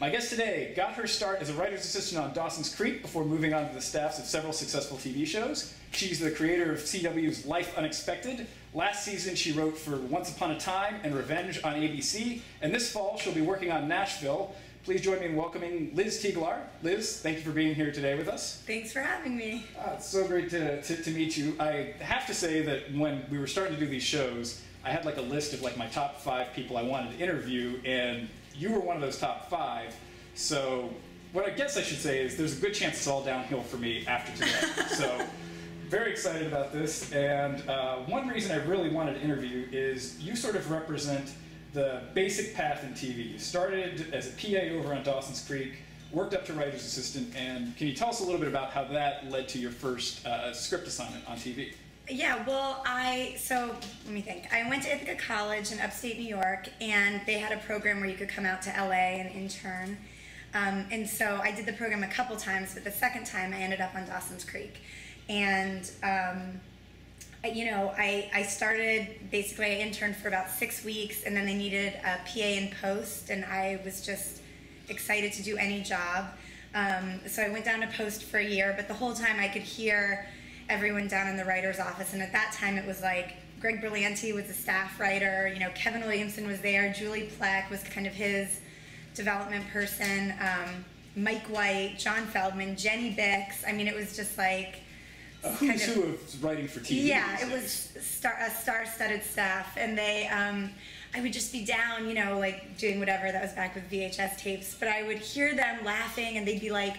My guest today got her start as a writer's assistant on Dawson's Creek before moving on to the staffs of several successful TV shows. She's the creator of CW's Life Unexpected. Last season, she wrote for Once Upon a Time and Revenge on ABC. And this fall, she'll be working on Nashville. Please join me in welcoming Liz Tigelaar. Liz, thank you for being here today with us. Thanks for having me. It's so great to meet you. I have to say that when we were starting to do these shows, I had like a list of like my top 5 people I wanted to interview, and you were one of those top 5. So what I guess I should say is there's a good chance it's all downhill for me after today. So very excited about this. And one reason I really wanted to interview is you sort of represent the basic path in TV. You started as a PA over on Dawson's Creek, worked up to writer's assistant, and can you tell us a little bit about how that led to your first script assignment on TV? Yeah, well, so let me think. I went to Ithaca College in upstate New York, and they had a program where you could come out to LA and intern. And so I did the program a couple times, but the second time I ended up on Dawson's Creek. And you know, I started, basically I interned for about 6 weeks, and then they needed a PA in post, and I was just excited to do any job. So I went down to post for a year, but the whole time I could hear everyone down in the writer's office, and at that time it was like Greg Berlanti was a staff writer, you know, Kevin Williamson was there, Julie Plec was kind of his development person, Mike White, John Feldman, Jenny Bix. I mean, it was just like who's who of writing for TV. Yeah, it was a star-studded staff, and they, I would just be down, you know, like doing whatever. That was back with VHS tapes, but I would hear them laughing, and they'd be like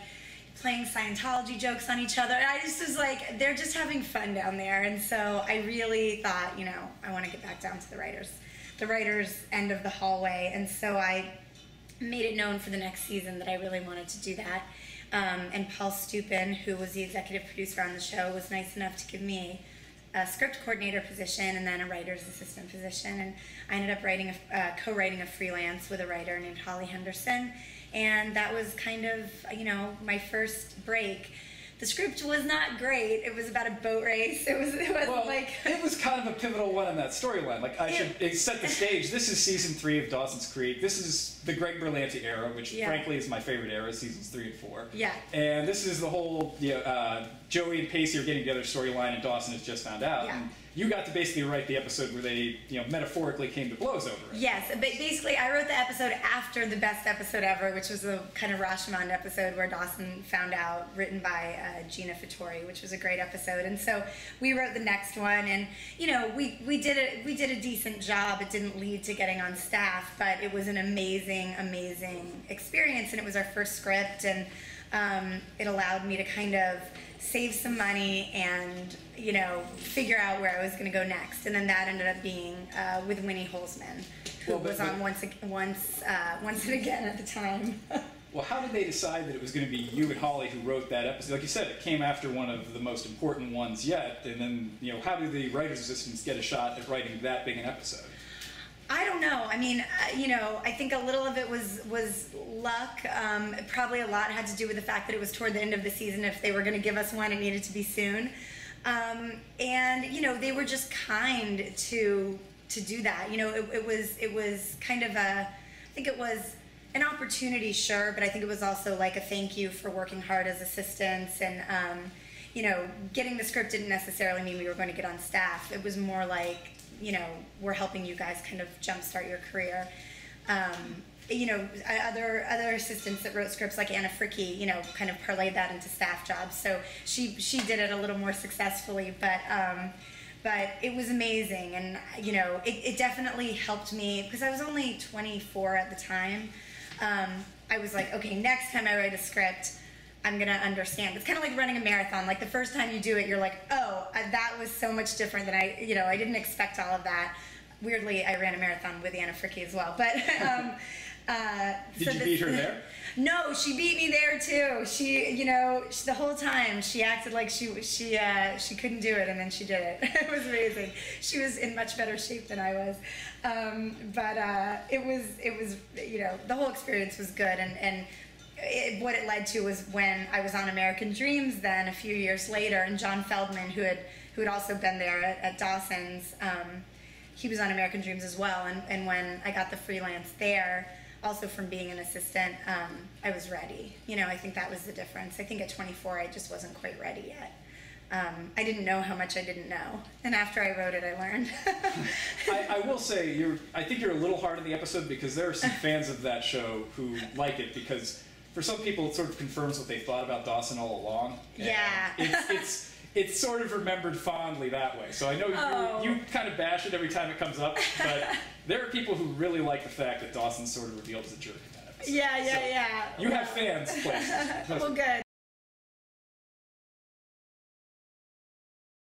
playing Scientology jokes on each other. And I just was like, they're just having fun down there. And so I really thought, you know, I want to get back down to the writers end of the hallway. And so I made it known for the next season that I really wanted to do that. And Paul Stupin, who was the executive producer on the show, was nice enough to give me a script coordinator position and then a writer's assistant position. And I ended up co-writing a freelance with a writer named Holly Henderson. And that was kind of, you know, my first break. The script was not great. It was about a boat race. It was well, like it was kind of a pivotal one in that storyline. Like I should set the stage. This is season 3 of Dawson's Creek. This is the Greg Berlanti era, which frankly is my favorite era, seasons 3 and 4. Yeah. And this is the whole Joey and Pacey are getting together storyline, and Dawson has just found out. Yeah. And you got to basically write the episode where they, you know, metaphorically came to blows over it. Yes, but basically I wrote the episode after the best episode ever, which was a kind of Rashomon episode where Dawson found out, written by Gina Fattori, which was a great episode. And so we wrote the next one, and you know, we did a decent job. It didn't lead to getting on staff, but it was an amazing experience, and it was our first script, and it allowed me to kind of save some money and, you know, figure out where I was going to go next. And then that ended up being with Winnie Holzman, who was on Once and Again at the time. Well, how did they decide that it was going to be you and Holly who wrote that episode? Like you said, it came after one of the most important ones yet. And then, you know, how do the writer's assistants get a shot at writing that big an episode? I don't know. I mean, you know, I think a little of it was luck. Probably a lot had to do with the fact that it was toward the end of the season. If they were going to give us one, it needed to be soon. And you know, they were just kind to do that. You know, it was kind of I think it was an opportunity, sure, but I think it was also like a thank you for working hard as assistants. And you know, getting the script didn't necessarily mean we were going to get on staff. It was more like, you know, we're helping you guys kind of jumpstart your career. You know, other assistants that wrote scripts like Anna Fricke, you know, kind of parlayed that into staff jobs. So she did it a little more successfully, but it was amazing. And you know, it definitely helped me because I was only 24 at the time. I was like, okay, next time I write a script, I'm gonna understand. It's kind of like running a marathon. Like the first time you do it, you're like, oh, that was so much different than I didn't expect all of that. Weirdly, I ran a marathon with Anna Fricke as well. But did you beat her there? No, she beat me there too. She, you know, the whole time she acted like she couldn't do it, and then she did it. It was amazing. She was in much better shape than I was. But it was, you know, the whole experience was good, and what it led to was when I was on American Dreams then a few years later, and John Feldman, who had also been there at Dawson's, he was on American Dreams as well, and when I got the freelance there, also from being an assistant, I was ready. You know, I think that was the difference. I think at 24, I just wasn't quite ready yet. I didn't know how much I didn't know, and after I wrote it, I learned. I will say, I think you're a little hard on the episode because there are some fans of that show who like it because for some people it sort of confirms what they thought about Dawson all along. Yeah. It's sort of remembered fondly that way. So I know you kind of bash it every time it comes up, but there are people who really like the fact that Dawson's sort of revealed as a jerk in that episode. Yeah. You have fans, places. Well, good.